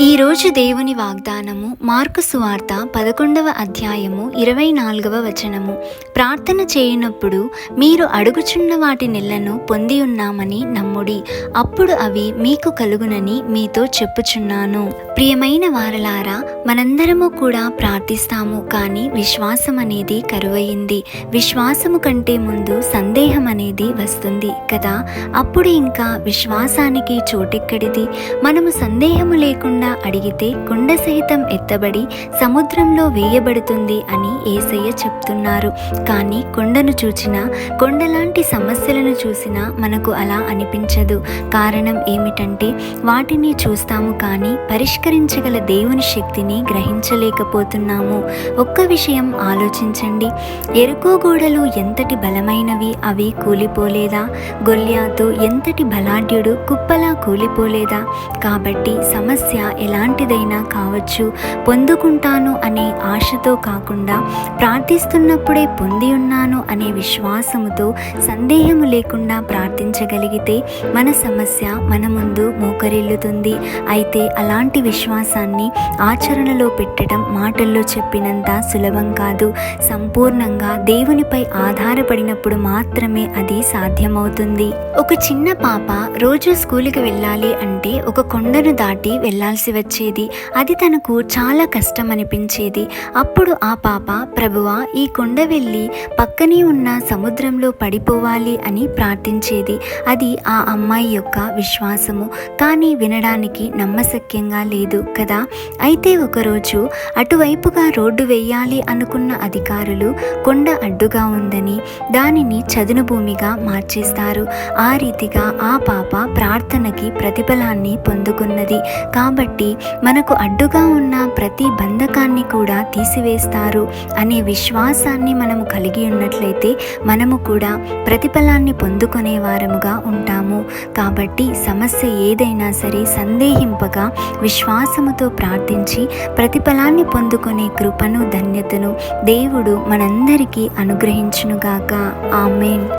ఈరోజు దేవుని వాగ్దానము మార్కు సువార్త 11వ అధ్యాయము 24వ వచనము. ప్రార్థన చేయనప్పుడు మీరు అడుగుచున్న వాటి నెలను పొంది ఉన్నామని నమ్ముడి, అప్పుడు అవి మీకు కలుగునని మీతో చెప్పుచున్నాను. ప్రియమైన వారలారా, మనందరము కూడా ప్రార్థిస్తాము, కానీ విశ్వాసం అనేది కరువయింది. విశ్వాసము కంటే ముందు సందేహం అనేది వస్తుంది కదా. అప్పుడు ఇంకా విశ్వాసానికి చోటెక్కడిది? మనము సందేహము లేకుండా అడిగితే కొండ సహితం ఎత్తబడి సముద్రంలో వేయబడుతుంది అని యేసయ్య చెప్తున్నారు. కానీ కొండను చూచినా, కొండలాంటి సమస్యలను చూసినా మనకు అలా అనిపించదు. కారణం ఏమిటంటే వాటిని చూస్తాము కానీ పరిష్కరించగల దేవుని శక్తిని గ్రహించలేకపోతున్నాము. ఒక్క విషయం ఆలోచించండి. ఎరుకో గోడలు ఎంతటి బలమైనవి, అవి కూలిపోలేదా? గొల్యాతు ఎంతటి బలాఢ్యుడు, కుప్పలా కూలిపోలేదా? కాబట్టి సమస్య ఎలాంటిదైనా కావచ్చు, పొందుకుంటాను అనే ఆశతో కాకుండా ప్రార్థిస్తున్నప్పుడే పొంది ఉన్నాను అనే విశ్వాసముతో, సందేహము లేకుండా ప్రార్థించగలిగితే మన సమస్య మన ముందు మోకరిల్లుతుంది. అయితే అలాంటి విశ్వాసాన్ని ఆచరణలో పెట్టడం మాటల్లో చెప్పినంత సులభం కాదు. సంపూర్ణంగా దేవునిపై ఆధారపడినప్పుడు మాత్రమే అది సాధ్యమవుతుంది. ఒక చిన్న పాప రోజు స్కూలుకి వెళ్ళాలి అంటే ఒక కొండను దాటి వెళ్ళాల్సి వచ్చేది. అది తనకు చాలా కష్టం అనిపించేది. అప్పుడు ఆ పాప, ప్రభువా, ఈ కొండ వెళ్ళి పక్కనే ఉన్న సముద్రంలో పడిపోవాలి అని ప్రార్థించేది. అది ఆ అమ్మాయి యొక్క విశ్వాసము. కానీ వినడానికి నమ్మశక్యంగా లేదు కదా. అయితే ఒకరోజు అటువైపుగా రోడ్డు వేయాలి అనుకున్న అధికారులు కొండ అడ్డుగా ఉందని దానిని చదును భూమిగా మార్చేస్తారు. ఆ రీతిగా ఆ పాప ప్రార్థనకి ప్రతిఫలాన్ని పొందుకున్నది. కాబట్టి మనకు అడ్డుగా ఉన్న ప్రతి బంధకాన్ని కూడా తీసివేస్తారు అనే విశ్వాసాన్ని మనము కలిగి ఉన్నట్లయితే మనము కూడా ప్రతిఫలాన్ని పొందుకునే వారముగా ఉంటాము. కాబట్టి సమస్య ఏదైనా సరే సందేహింపగా విశ్వాసముతో ప్రార్థించి ప్రతిఫలాన్ని పొందుకునే కృపను, ధన్యతను దేవుడు మనందరికీ అనుగ్రహించునుగాక. ఆమేన్.